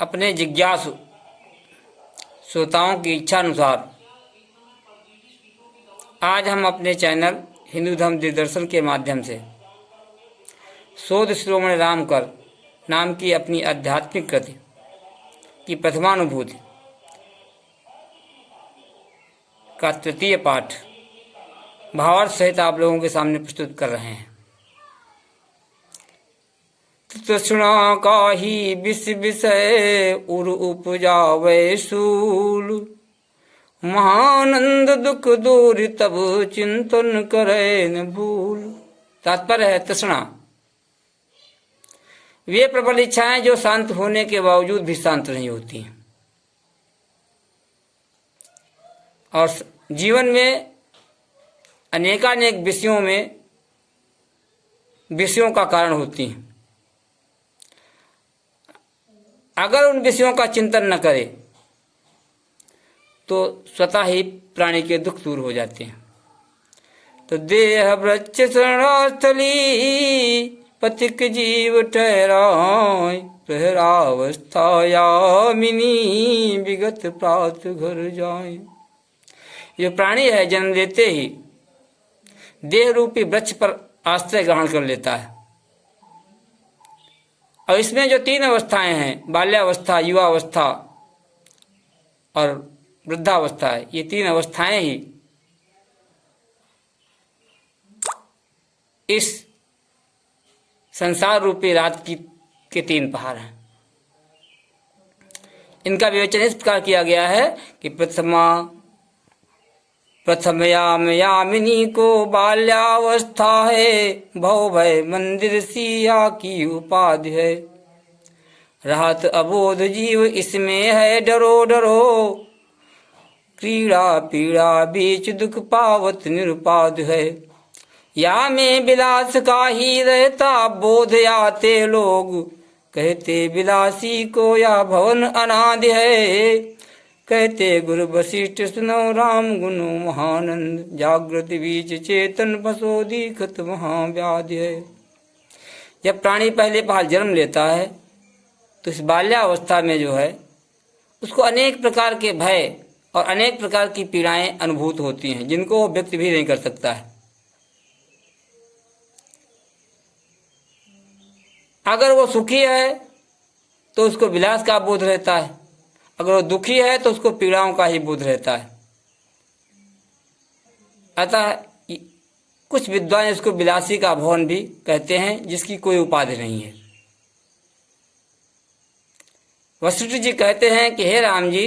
अपने जिज्ञासु श्रोताओं की इच्छा अनुसार आज हम अपने चैनल हिंदू धर्म दिग्दर्शन के माध्यम से शोध शिरोमणि रामकर नाम की अपनी आध्यात्मिक कृति की प्रथमानुभूति का तृतीय पाठ भावार्थ सहित आप लोगों के सामने प्रस्तुत कर रहे हैं। तृष्णा काही विष विषय उर उपजावे शूल, महानंद दुख दूर तब चिंतन करे न भूल। तात्पर्य है, तृष्णा वे प्रबल इच्छाएं जो शांत होने के बावजूद भी शांत नहीं होती हैं और जीवन में अनेकानेक विषयों का कारण होती हैं। अगर उन विषयों का चिंतन न करे तो स्वतः ही प्राणी के दुख दूर हो जाते हैं। तो देह वृक्ष शरणास्थली पथिक जीव ठहराय, प्रहरावस्था यामिनी विगत प्रात घर जाए। ये प्राणी है, जन्म लेते ही देह रूपी वृक्ष पर आश्रय ग्रहण कर लेता है और इसमें जो तीन अवस्थाएं हैं, बाल्यावस्था, युवावस्था और वृद्धावस्था है, ये तीन अवस्थाएं ही इस संसार रूपी रात के तीन पहाड़ हैं। इनका विवेचन इस प्रकार किया गया है कि प्रथमयाम यामिनी को बाल्यावस्था है, भव भय मंदिर सिया की उपाधि है। राहत अबोध जीव इसमें है डरो डरो, क्रीड़ा पीड़ा बीच दुख पावत निरुपाध है। या में विलास का ही रहता बोध आते लोग, कहते विलासी को या भवन अनादि है। कहते गुरु वशिष्ठ सुनो राम गुनो महानंद, जागृत बीच चेतन बसो दीखत महाव्याधि है। जब प्राणी पहले पहल जन्म लेता है तो इस बाल्यावस्था में जो है उसको अनेक प्रकार के भय और अनेक प्रकार की पीड़ाएं अनुभूत होती हैं जिनको वो व्यक्त भी नहीं कर सकता है। अगर वो सुखी है तो उसको विलास का बोध रहता है, अगर वो दुखी है तो उसको पीड़ाओं का ही बोध रहता है। अतः कुछ विद्वान इसको विलासी का भवन भी कहते हैं जिसकी कोई उपाधि नहीं है। वशिष्ठ जी कहते हैं कि हे राम जी,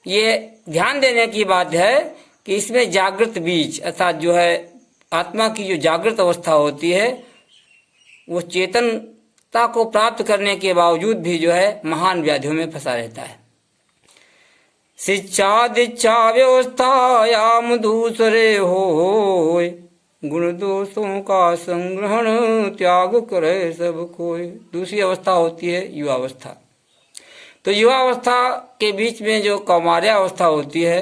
ये ध्यान देने की बात है कि इसमें जागृत बीज अर्थात जो है आत्मा की जो जागृत अवस्था होती है वो चेतनता को प्राप्त करने के बावजूद भी जो है महान व्याधियों में फंसा रहता है। शिक्षा दीक्षा व्यवस्थायाम दूसरे हो, गुण दोषों का संग्रहण त्याग करे सब कोई। दूसरी अवस्था होती है युवावस्था। तो युवावस्था के बीच में जो कौमार्यावस्था होती है,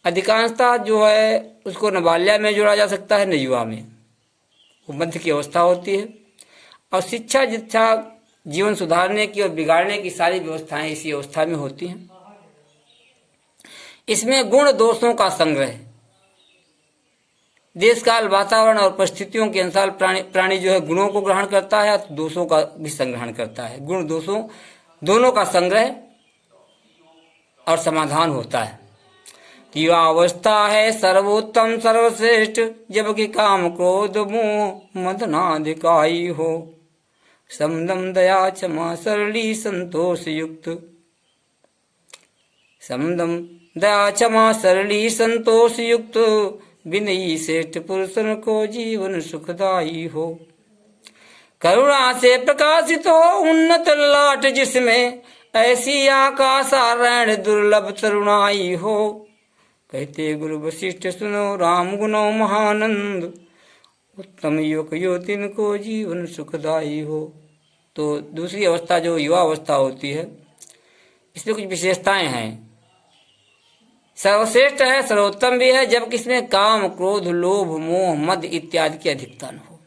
अधिकांशतः जो है उसको न बाल्या में जोड़ा जा सकता है न युवा में, वो मध्य की अवस्था होती है। और शिक्षा दीक्षा जीवन सुधारने की और बिगाड़ने की सारी व्यवस्थाएं इसी अवस्था में होती हैं। इसमें गुण दोषों का संग्रह, देश काल वातावरण और परिस्थितियों के अनुसार प्राणी जो है गुणों को ग्रहण करता है तो दोषों का भी संग्रहण करता है। गुण दोषों दोनों का संग्रह और समाधान होता है। युवावस्था है सर्वोत्तम सर्वश्रेष्ठ, जबकि काम क्रोध मोह मदनाधिकाई हो। समदम दया क्षमा सरली संतोष युक्त, समदम दया क्षमा सरली संतोष युक्त, विनयी श्रेष्ठ पुरुषन को जीवन सुखदायी हो। करुणा से प्रकाशित हो उन्नत लाट जिसमें, ऐसी आकाशारण दुर्लभ तरुणाई हो। कहते गुरु वशिष्ठ सुनो राम गुनो महानंद, उत्तम योग यो तिनको जीवन सुखदायी हो। तो दूसरी अवस्था जो युवा अवस्था होती है, इसमें कुछ विशेषताएं हैं। सर्वश्रेष्ठ है, सर्वोत्तम भी है, जबकि इसमें काम क्रोध लोभ मोह मद इत्यादि की अधिकता न हो।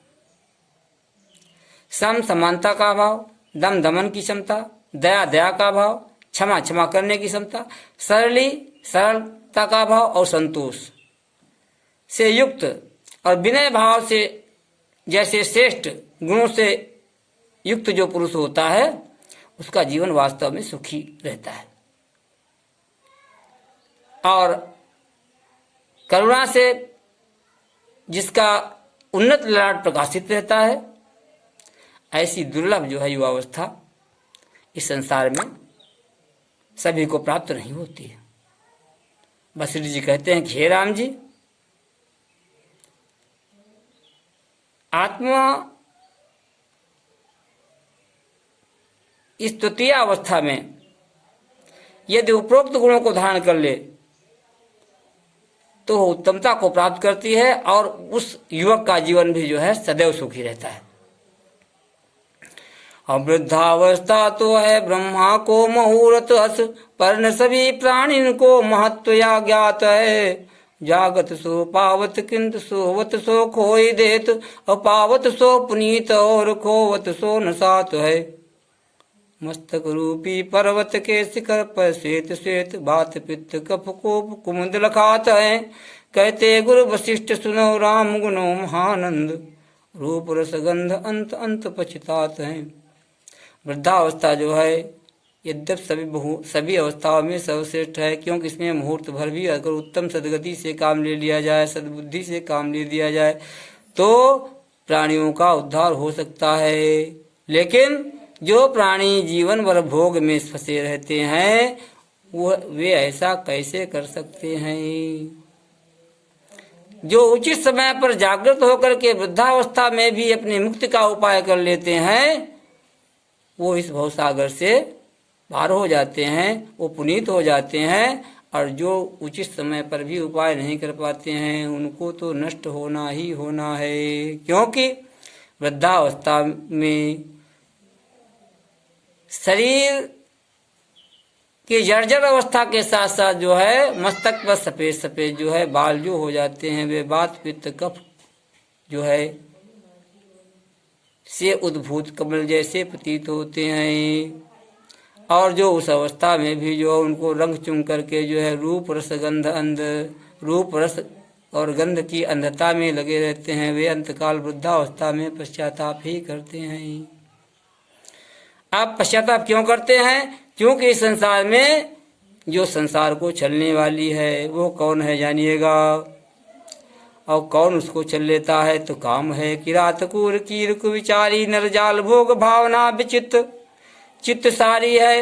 सम समानता का भाव, दम दमन की क्षमता, दया दया का भाव, क्षमा क्षमा करने की क्षमता, सरली सरलता का भाव और संतोष से युक्त और विनय भाव से जैसे श्रेष्ठ गुणों से युक्त जो पुरुष होता है उसका जीवन वास्तव में सुखी रहता है। और करुणा से जिसका उन्नत ललाट प्रकाशित रहता है, ऐसी दुर्लभ जो है युवावस्था इस संसार में सभी को प्राप्त नहीं होती है। बसरी जी कहते हैं कि हे राम जी, आत्मा इस तृतीय अवस्था में यदि उपरोक्त गुणों को धारण कर ले तो उत्तमता को प्राप्त करती है और उस युवक का जीवन भी जो है सदैव सुखी रहता है। और वृद्धावस्था तो है ब्रह्मा को मुहूर्त हस, पर न सभी प्राणी को महत्व या ज्ञात है। जागत सो पावत किंतु सोवत सो खोई देत, अपावत सो पुनीत और खोवत सो न सात है। मस्तक रूपी पर्वत के शिखर पर श्वेत श्वेत, बात पित्त कफ कोप कुमुद लखात है। कहते गुरु वशिष्ठ सुनो राम गुणो महानंद, रूप रस गंध अंत अंत पछतात है। वृद्धावस्था जो है यद्यप सभी अवस्थाओं में सर्वश्रेष्ठ है, क्योंकि इसमें मुहूर्त भर भी अगर उत्तम सदगति से काम ले लिया जाए, सद्बुद्धि से काम ले लिया जाए तो प्राणियों का उद्धार हो सकता है। लेकिन जो प्राणी जीवन भर भोग में फंसे रहते हैं वे ऐसा कैसे कर सकते हैं। जो उचित समय पर जागृत होकर के वृद्धावस्था में भी अपनी मुक्ति का उपाय कर लेते हैं वो इस भवसागर से पार हो जाते हैं, वो पुनीत हो जाते हैं। और जो उचित समय पर भी उपाय नहीं कर पाते हैं उनको तो नष्ट होना ही होना है, क्योंकि वृद्धावस्था में शरीर की जर्जर अवस्था के साथ साथ जो है मस्तक पर सफेद सफेद जो है बाल जो हो जाते हैं वे बात पित्त कफ जो है से उद्भूत कमल जैसे प्रतीत होते हैं। और जो उस अवस्था में भी जो उनको रंग चुम करके जो है रूप रस गंध अंध, रूप रस और गंध की अंधता में लगे रहते हैं, वे अंतकाल वृद्धावस्था में पश्चाताप ही करते हैं। आप पश्चाताप क्यों करते हैं? क्योंकि इस संसार में जो संसार को चलने वाली है वो कौन है जानिएगा। और कौन उसको चल लेता है तो काम है किरात कूर कीर कुविचारी, नरजाल भोग भावना विचित चित्त सारी है।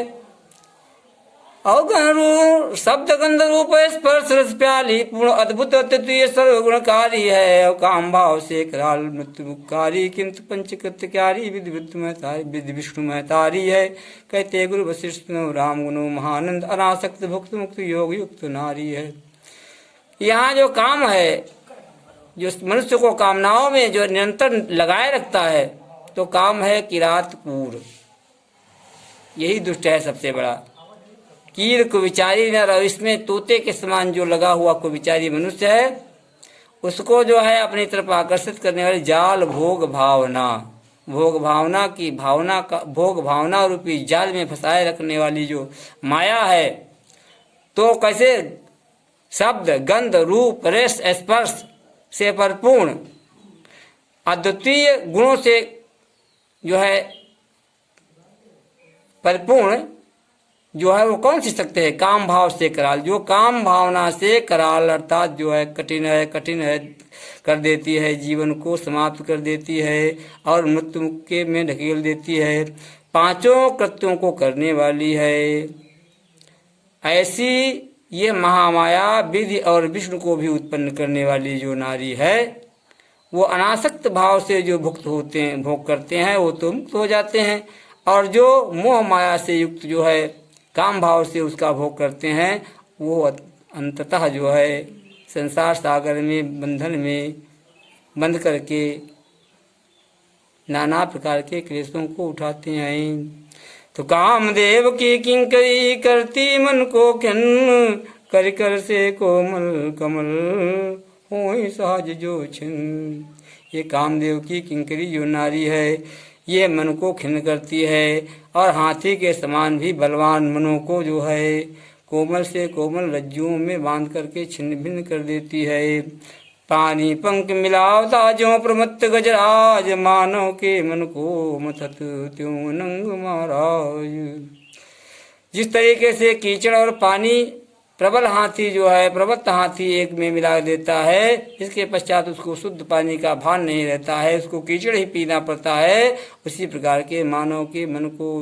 और गण शब्द गंध रूप स्पर्श रस प्याली, पूर्ण अद्भुत अद्वितीय सर्वगुणकारी है। और काम भाव से कराल मृत्यु मुक्कारी, किंतु पंचकृत्यकारी विधि विष्णु महतारी है। कहते गुरु वशिष्ठ राम गुणो महानंद, अनासक्त भुक्त मुक्त योग युक्त नारी है। यहाँ जो काम है जो मनुष्य को कामनाओं में जो निरंतर लगाए रखता है तो काम है किरात कूर, यही दुष्ट है सबसे बड़ा। कीर को विचारी नर, और इसमें तोते के समान जो लगा हुआ को विचारी मनुष्य है उसको जो है अपनी तरफ आकर्षित करने वाली जाल भोग भावना, भोग भावना की भावना का भोग भावना रूपी जाल में फंसाए रखने वाली जो माया है। तो कैसे शब्द गंध रूप रस स्पर्श से परिपूर्ण अद्वितीय गुणों से जो है परिपूर्ण जो है वो कौन सी सकते हैं? काम भाव से कराल, जो काम भावना से कराल अर्थात जो है कठिन है कर देती है, जीवन को समाप्त कर देती है और मृत्यु के में ढकेल देती है, पांचों कृत्यों को करने वाली है। ऐसी ये महामाया विधि और विष्णु को भी उत्पन्न करने वाली जो नारी है वो अनासक्त भाव से जो भुक्त होते हैं भोग करते हैं वो तो मुक्त हो जाते हैं। और जो मोह माया से युक्त जो है काम भाव से उसका भोग करते हैं वो अंततः जो है संसार सागर में बंधन में बंद करके नाना प्रकार के क्लेशों को उठाते हैं। तो कामदेव की किंकरी करती मन को खिन्न, कर कर से कोमल कमल होई सहज जो छिन। ये कामदेव की किंकरी जो नारी है ये मन को खिन्न करती है, और हाथी के समान भी बलवान मनों को जो है कोमल से कोमल रज्जुओं में बांध करके छिन्न भिन्न कर देती है। पानी पंख मिलावता जो प्रमत्त गजराज, मानव के मन को मथत त्यों नंग महाराज। जिस तरीके से कीचड़ और पानी प्रबल हाथी जो है, प्रबत्त हाथी एक में मिला देता है, इसके पश्चात उसको शुद्ध पानी का भान नहीं रहता है, उसको कीचड़ ही पीना पड़ता है, उसी प्रकार के मानव के मन को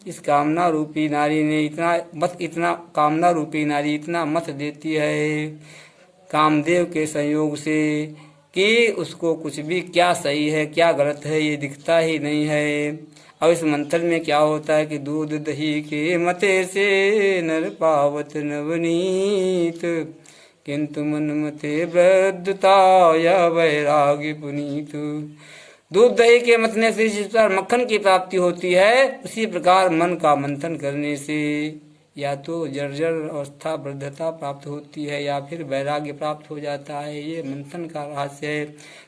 इस कामना रूपी नारी ने इतना कामना रूपी नारी इतना मत देती है कामदेव के संयोग से कि उसको कुछ भी क्या सही है क्या गलत है ये दिखता ही नहीं है। अब इस मंथन में क्या होता है कि दूध दही के मते से नर पावत नवनीत, किंतु मन मते वृद्धता या वैराग्य पुनीत। दूध दही के मतने से जिस प्रकार मक्खन की प्राप्ति होती है, उसी प्रकार मन का मंथन करने से या तो जर्जर अवस्था वृद्धता प्राप्त होती है या फिर वैराग्य प्राप्त हो जाता है। ये मंथन का रहस्य है।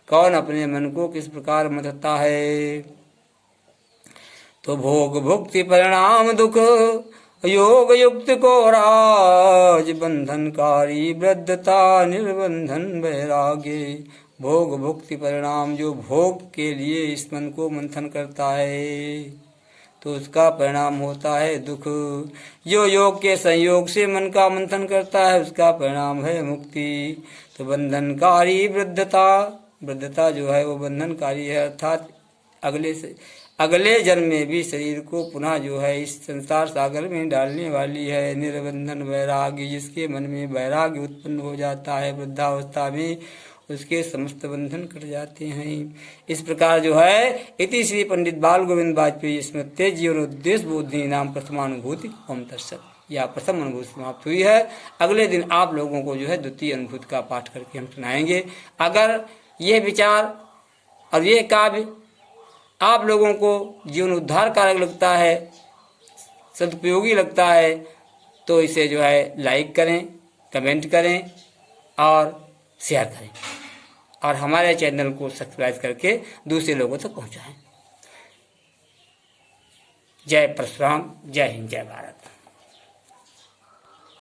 कौन अपने मन को किस प्रकार मथता है। तो भोग भुक्ति परिणाम दुख योग युक्त को राज, बंधनकारी वृद्धता निर्बंधन वैराग्य। भोग भुक्ति परिणाम, जो भोग के लिए इस मन को मंथन करता है तो उसका परिणाम होता है दुख। जो योग के संयोग से मन का मंथन करता है उसका परिणाम है मुक्ति। तो बंधनकारी वृद्धता, वृद्धता जो है वो बंधनकारी है, अर्थात अगले जन्म में भी शरीर को पुनः जो है इस संसार सागर में डालने वाली है। निर्बंधन वैराग्य, जिसके मन में वैराग्य उत्पन्न हो जाता है वृद्धावस्था में, उसके समस्त बंधन कट जाते हैं। इस प्रकार जो है इति श्री पंडित बाल गोविंद वाजपेयी स्मृत्य जीवन उद्देश्य बोधि नाम प्रथमानुभूति ओम तत्सत। यह प्रथम अनुभूति समाप्त हुई है। अगले दिन आप लोगों को जो है द्वितीय अनुभूति का पाठ करके हम सुनाएंगे। अगर ये विचार और ये काव्य आप लोगों को जीवन उद्धार कारक लगता है, सदुपयोगी लगता है, तो इसे जो है लाइक करें, कमेंट करें और शेयर करें, और हमारे चैनल को सब्सक्राइब करके दूसरे लोगों तक पहुंचाएं। जय परशुराम, जय हिंद, जय भारत।